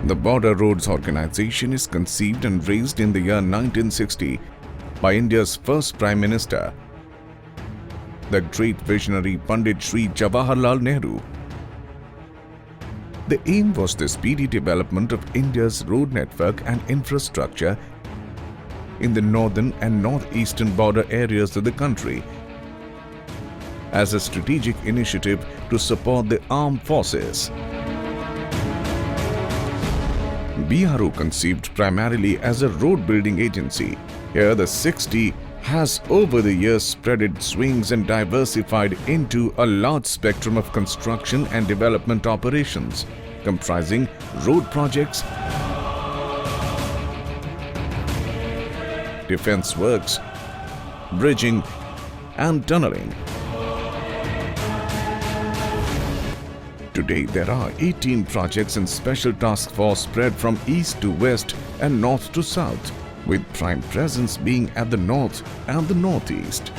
The Border Roads Organization is conceived and raised in the year 1960 by India's first Prime Minister, the great visionary Pandit Shri Jawaharlal Nehru. The aim was the speedy development of India's road network and infrastructure in the northern and northeastern border areas of the country as a strategic initiative to support the armed forces. BRO conceived primarily as a road building agency. Here the 60 has over the years spread its wings and diversified into a large spectrum of construction and development operations, comprising road projects, defense works, bridging and tunneling. Today, there are 18 projects in Special Task Force spread from east to west and north to south, with prime presence being at the north and the northeast.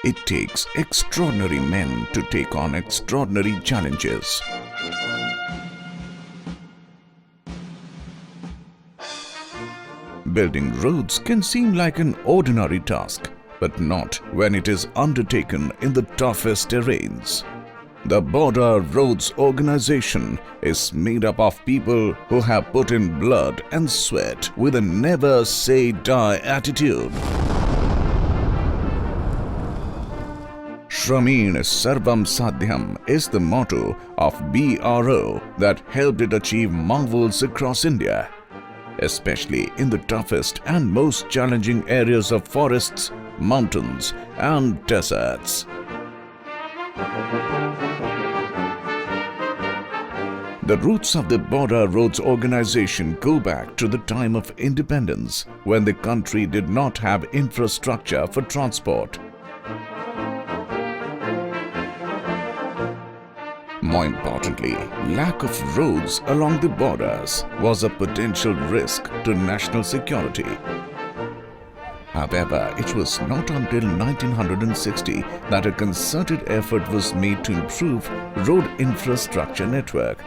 It takes extraordinary men to take on extraordinary challenges. Building roads can seem like an ordinary task, but not when it is undertaken in the toughest terrains. The Border Roads Organization is made up of people who have put in blood and sweat with a never say die attitude. Shramin Sarvam Sadhyam is the motto of BRO that helped it achieve marvels across India, especially in the toughest and most challenging areas of forests, mountains and deserts. The roots of the Border Roads Organization go back to the time of independence, when the country did not have infrastructure for transport. More importantly, lack of roads along the borders was a potential risk to national security. However, it was not until 1960 that a concerted effort was made to improve road infrastructure network.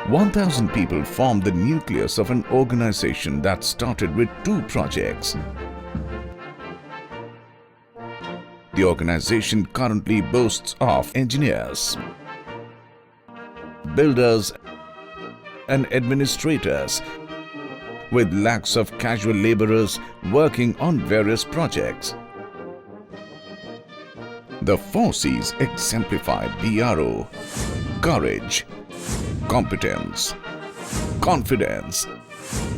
1,000 people formed the nucleus of an organization that started with 2 projects. The organization currently boasts of engineers, builders and administrators, with lakhs of casual laborers working on various projects. The 4 C's exemplify BRO: courage, competence, confidence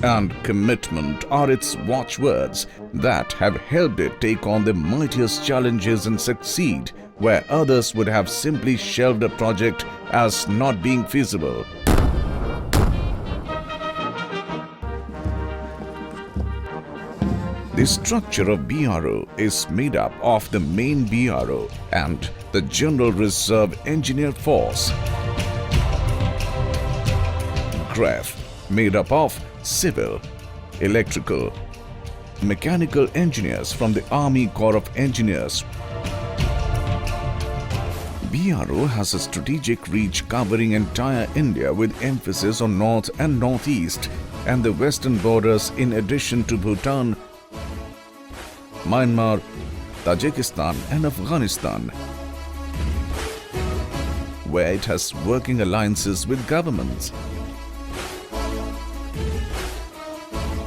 and commitment are its watchwords that have helped it take on the mightiest challenges and succeed where others would have simply shelved a project as not being feasible. The structure of BRO is made up of the main BRO and the General Reserve Engineer Force. GREF, made up of civil, electrical, mechanical engineers from the Army Corps of Engineers. BRO has a strategic reach covering entire India with emphasis on north and northeast and the western borders, in addition to Bhutan, Myanmar, Tajikistan and Afghanistan, where it has working alliances with governments.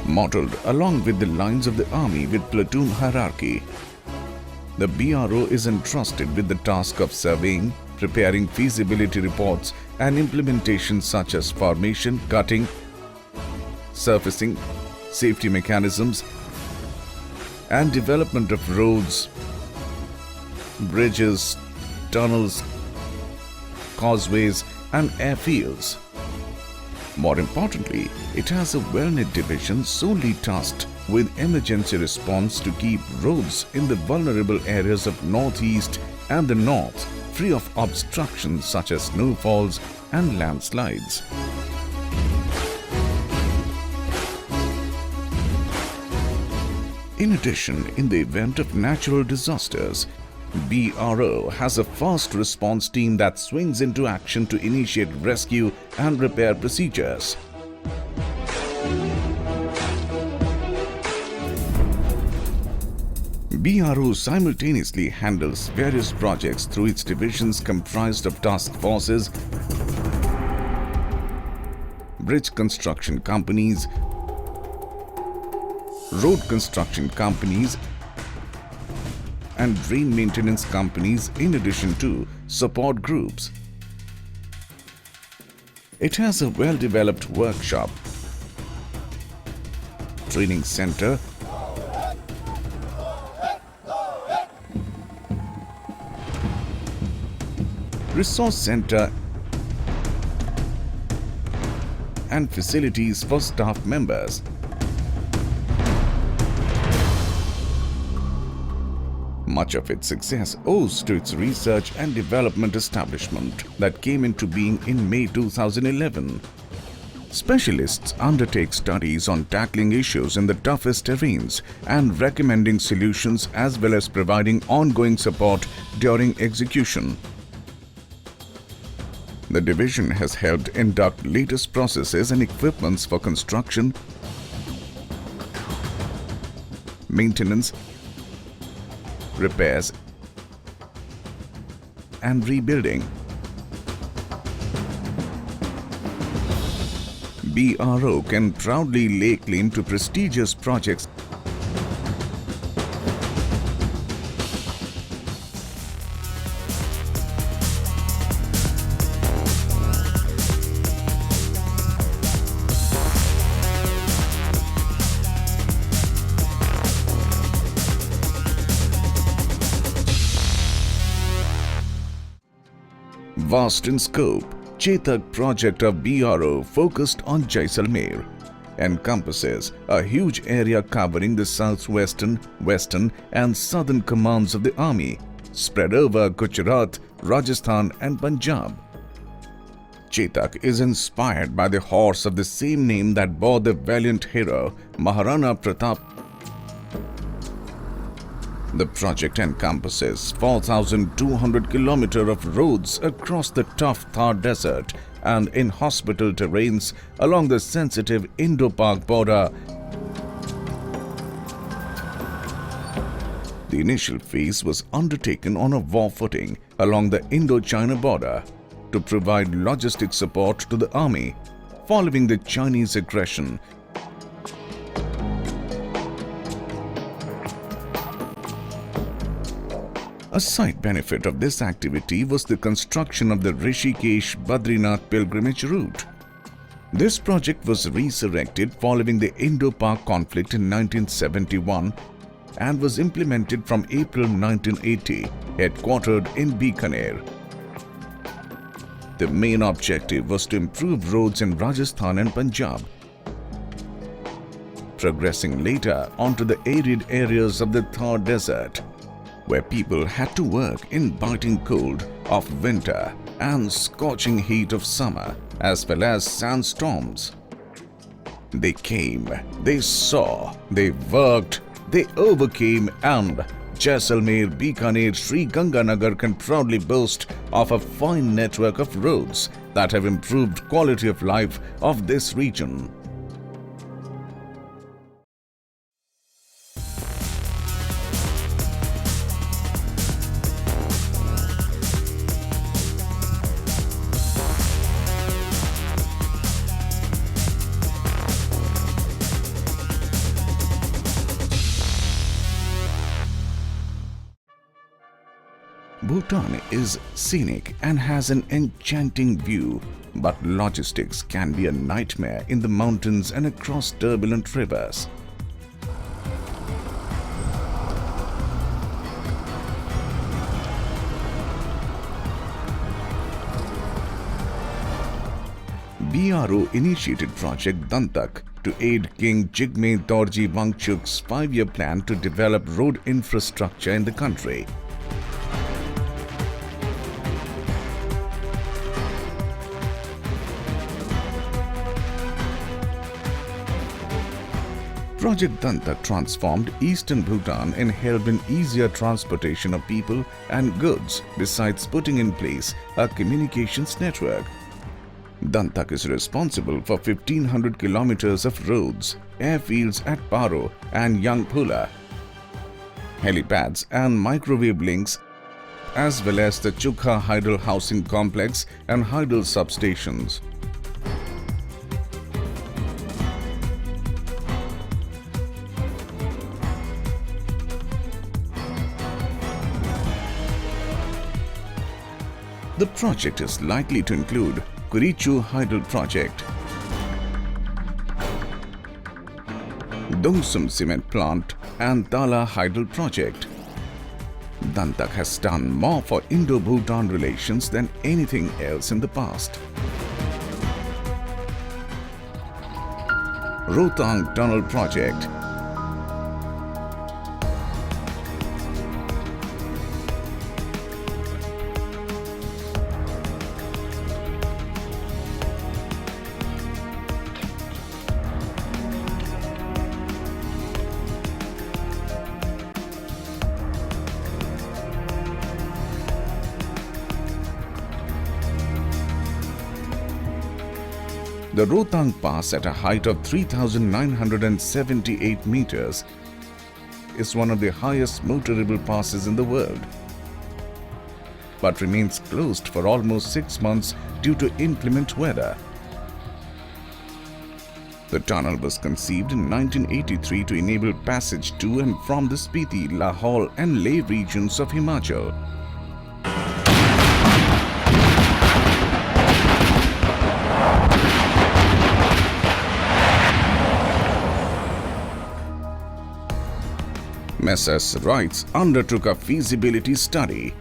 Modeled along with the lines of the army with platoon hierarchy, the BRO is entrusted with the task of surveying, preparing feasibility reports and implementation such as formation, cutting, surfacing, safety mechanisms and development of roads, bridges, tunnels, causeways and airfields. More importantly, it has a well-knit division solely tasked with emergency response to keep roads in the vulnerable areas of northeast and the north free of obstructions such as snowfalls and landslides. In addition, in the event of natural disasters, BRO has a fast response team that swings into action to initiate rescue and repair procedures. BRO simultaneously handles various projects through its divisions comprised of task forces, bridge construction companies, road construction companies, and drain maintenance companies, in addition to support groups. It has a well-developed workshop, training center, resource center, and facilities for staff members. Much of its success owes to its research and development establishment that came into being in May 2011. Specialists undertake studies on tackling issues in the toughest terrains and recommending solutions, as well as providing ongoing support during execution. The division has helped induct latest processes and equipments for construction, maintenance, repairs, and rebuilding. BRO can proudly lay claim to prestigious projects vast in scope. Chetak project of BRO focused on Jaisalmer encompasses a huge area covering the southwestern, western and southern commands of the army, spread over Gujarat, Rajasthan and Punjab. Chetak is inspired by the horse of the same name that bore the valiant hero Maharana Pratap. The project encompasses 4,200 kilometers of roads across the tough Thar Desert and inhospitable terrains along the sensitive Indo-Pak border. The initial phase was undertaken on a war footing along the Indo-China border to provide logistic support to the army following the Chinese aggression. A side benefit of this activity was the construction of the Rishikesh-Badrinath pilgrimage route. This project was resurrected following the Indo-Pak conflict in 1971 and was implemented from April 1980, headquartered in Bikaner. The main objective was to improve roads in Rajasthan and Punjab, progressing later onto the arid areas of the Thar Desert, where people had to work in biting cold of winter and scorching heat of summer, as well as sandstorms. They came, they saw, they worked, they overcame, and Jaisalmer, Bikaner, Sri Ganganagar can proudly boast of a fine network of roads that have improved quality of life of this region. Bhutan is scenic and has an enchanting view, but logistics can be a nightmare in the mountains and across turbulent rivers. BRO initiated Project Dantak to aid King Jigme Dorji Wangchuk's 5-year plan to develop road infrastructure in the country. Project Dantak transformed eastern Bhutan and helped in easier transportation of people and goods, besides putting in place a communications network. Dantak is responsible for 1,500 kilometers of roads, airfields at Paro and Yangpula, helipads and microwave links, as well as the Chukha Hydel Housing Complex and Hydel substations. The project is likely to include Kurichu Hydel Project, Dongsum Cement Plant and Tala Hydel Project. Dantak has done more for Indo-Bhutan relations than anything else in the past. Rohtang Tunnel Project. The Rohtang Pass, at a height of 3,978 meters, is one of the highest motorable passes in the world, but remains closed for almost 6 months due to inclement weather. The tunnel was conceived in 1983 to enable passage to and from the Spiti, Lahaul and Leh regions of Himachal. Messrs. Wrights undertook a feasibility study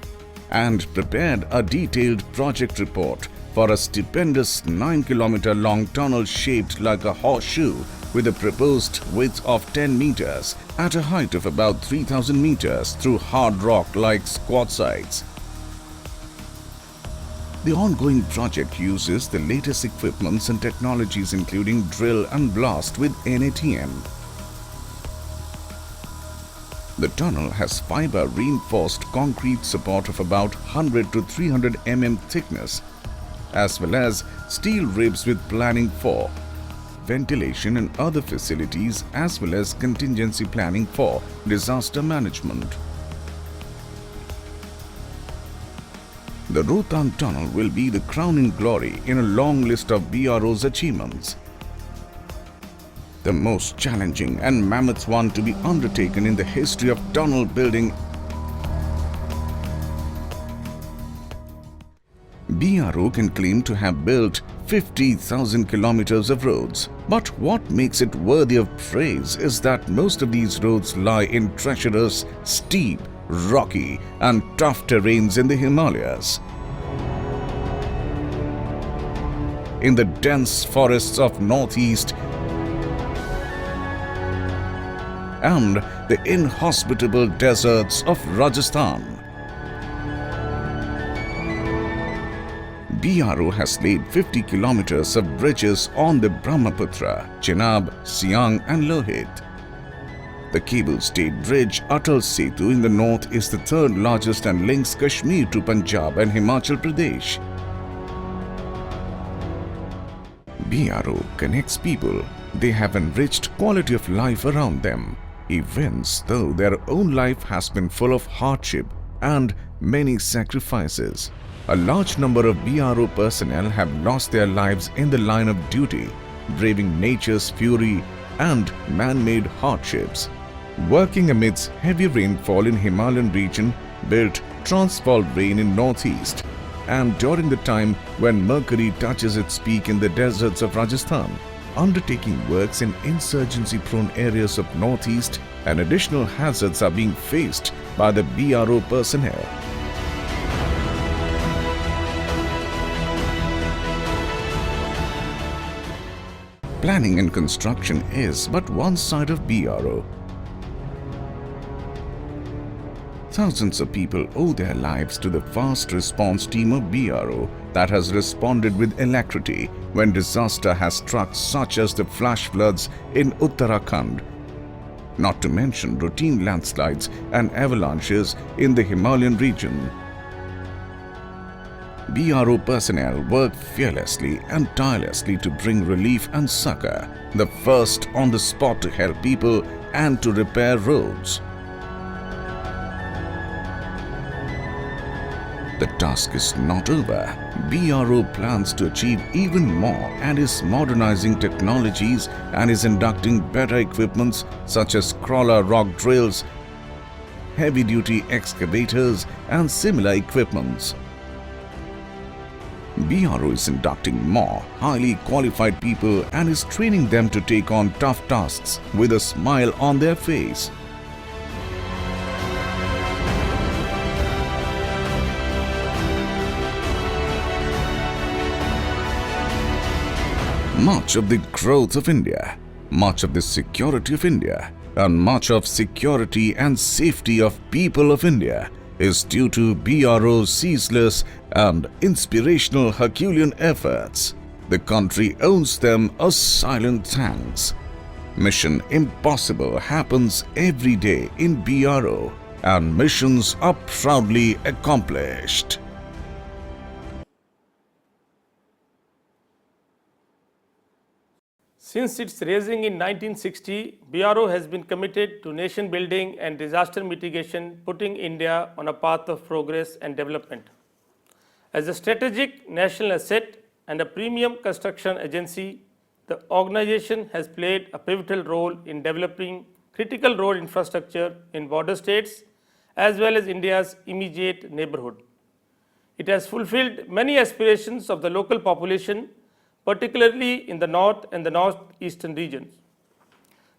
and prepared a detailed project report for a stupendous 9-kilometer long tunnel shaped like a horseshoe with a proposed width of 10 meters at a height of about 3,000 meters through hard rock like quartzites. The ongoing project uses the latest equipments and technologies, including drill and blast with NATM. The tunnel has fiber-reinforced concrete support of about 100 to 300 mm thickness, as well as steel ribs with planning for ventilation and other facilities, as well as contingency planning for disaster management. The Rohtang Tunnel will be the crowning glory in a long list of BRO's achievements. The most challenging and mammoth one to be undertaken in the history of tunnel building. BRO can claim to have built 50,000 kilometers of roads. But what makes it worthy of praise is that most of these roads lie in treacherous, steep, rocky and tough terrains in the Himalayas, in the dense forests of northeast and the inhospitable deserts of Rajasthan. BRO has laid 50 kilometers of bridges on the Brahmaputra, Chenab, Siang and Lohit. The cable-stayed bridge Atal Setu in the north is the third largest and links Kashmir to Punjab and Himachal Pradesh. BRO connects people. They have enriched quality of life around them. Events, though their own life has been full of hardship and many sacrifices. A large number of BRO personnel have lost their lives in the line of duty, braving nature's fury and man-made hardships. Working amidst heavy rainfall in Himalayan region, built transfall rain in northeast, and during the time when mercury touches its peak in the deserts of Rajasthan, undertaking works in insurgency-prone areas of northeast, and additional hazards are being faced by the BRO personnel. Planning and construction is but one side of BRO. Thousands of people owe their lives to the fast response team of BRO that has responded with alacrity when disaster has struck, such as the flash floods in Uttarakhand, not to mention routine landslides and avalanches in the Himalayan region. BRO personnel work fearlessly and tirelessly to bring relief and succor, the first on the spot to help people and to repair roads. The task is not over. BRO plans to achieve even more and is modernizing technologies and is inducting better equipments such as crawler rock drills, heavy-duty excavators and similar equipments. BRO is inducting more highly qualified people and is training them to take on tough tasks with a smile on their face. Much of the growth of India, much of the security of India, and much of security and safety of people of India is due to BRO's ceaseless and inspirational Herculean efforts. The country owes them a silent thanks. Mission Impossible happens every day in BRO, and missions are proudly accomplished. Since its raising in 1960, BRO has been committed to nation building and disaster mitigation, putting India on a path of progress and development. As a strategic national asset and a premium construction agency, the organization has played a pivotal role in developing critical road infrastructure in border states as well as India's immediate neighborhood. It has fulfilled many aspirations of the local population, particularly in the north and the northeastern regions.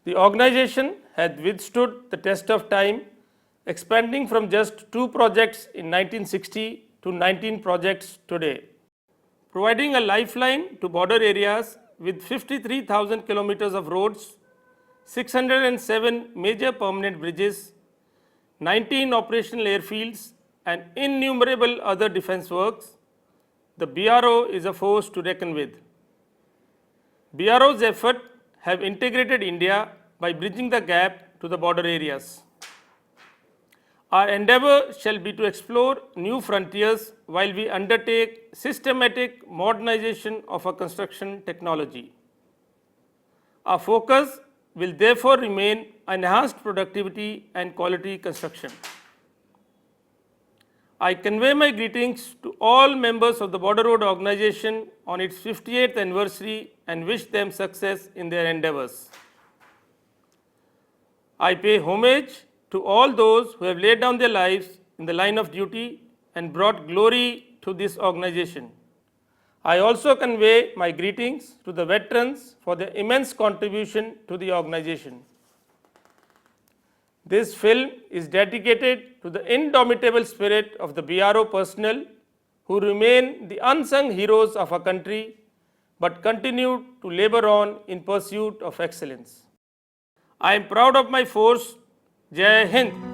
The organization had withstood the test of time, expanding from just 2 projects in 1960 to 19 projects today, providing a lifeline to border areas with 53,000 kilometers of roads, 607 major permanent bridges, 19 operational airfields, and innumerable other defense works. The BRO is a force to reckon with. BRO's efforts have integrated India by bridging the gap to the border areas. Our endeavor shall be to explore new frontiers while we undertake systematic modernization of our construction technology. Our focus will therefore remain enhanced productivity and quality construction. I convey my greetings to all members of the Border Road Organization on its 58th anniversary and wish them success in their endeavors. I pay homage to all those who have laid down their lives in the line of duty and brought glory to this organization. I also convey my greetings to the veterans for their immense contribution to the organization. This film is dedicated to the indomitable spirit of the BRO personnel who remain the unsung heroes of our country but continue to labor on in pursuit of excellence. I am proud of my force. Jai Hind.